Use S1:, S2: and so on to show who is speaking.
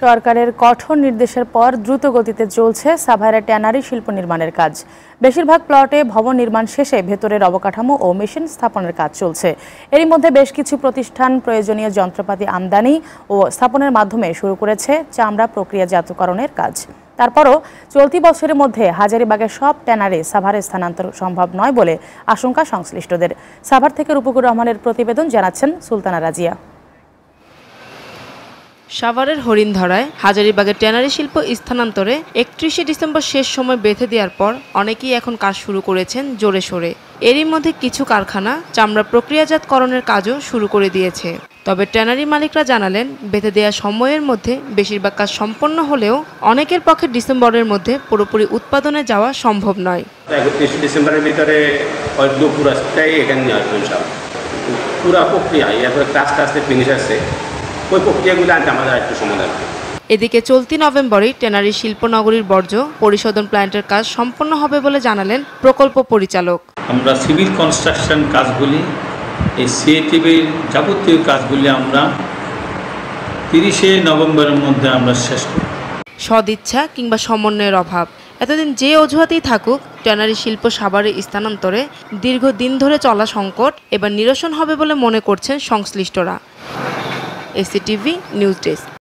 S1: সরকারের কঠোর নির্দেশের পর দ্রুত গতিতে চলছে সাভারে ট্যানারি শিল্প নির্মাণের কাজ। বেশিরভাগ প্লটে ভবন নির্মাণ শেষে ভেতরের অবকাঠামো ও মেশিন স্থাপনের কাজ চলছে। এরই মধ্যে বেশ কিছু প্রতিষ্ঠান প্রয়োজনীয় যন্ত্রপাতি আমদানি ও স্থাপনের মাধ্যমে শুরু করেছে চামড়া প্রক্রিয়াজাতকরণের কাজ। তারপরও চলতি বছরের মধ্যে হাজারীবাগের সব ট্যানারি সাভারে স্থানান্তর সম্ভব নয় বলে আশঙ্কা সংশ্লিষ্টদের। সাভার থেকে রূপকুর রহমানের প্রতিবেদন, জানাচ্ছেন সুলতানা রাজিয়া।
S2: সাভারের হরিণধরায় হাজারীবাগের ট্যানারি শিল্প স্থানান্তরে 31শে ডিসেম্বর শেষ সময় বেঁধে দেওয়ার পর অনেকেই এখন কাজ শুরু করেছেন জোরে সোরে। এরই মধ্যে কিছু কারখানা চামড়া প্রক্রিয়াজাতকরণের কাজও শুরু করে দিয়েছে। তবে ট্যানারি মালিকরা জানালেন, বেঁধে দেওয়া সময়ের মধ্যে বেশিরভাগ কাজ সম্পন্ন হলেও অনেকের পক্ষে ডিসেম্বরের মধ্যে পুরোপুরি উৎপাদনে যাওয়া সম্ভব নয়।
S3: 31 ডিসেম্বরের ভিতরে পুরাটাই এখানে পুরা প্রক্রিয়া এরপরে কাজটা আসতে ফিনিশ আসছে, ওই প্রক্রিয়াগুলো আনতে আমাদের একটু সময় লাগবে।
S2: এদিকে চলতি নভেম্বরেই ট্যানারি শিল্পনগরীর বর্জ্য পরিশোধন প্ল্যান্টের কাজ সম্পন্ন হবে বলে জানালেন প্রকল্প পরিচালক।
S4: আমরা সিভিল কনস্ট্রাকশন কাজগুলি, এই সিএটিভির যাবতীয় কাজগুলি আমরা 30শে নভেম্বরের মধ্যে আমরা শেষ করব।
S2: সদিচ্ছা কিংবা সমন্বয়ের অভাব, এতদিন যে অজুহাতেই থাকুক, ট্যানারি শিল্প সাভারে স্থানান্তরে দীর্ঘদিন ধরে চলা সংকট এবার নিরসন হবে বলে মনে করছেন সংশ্লিষ্টরা। এসিটিভি নিউজ ডেস্ক।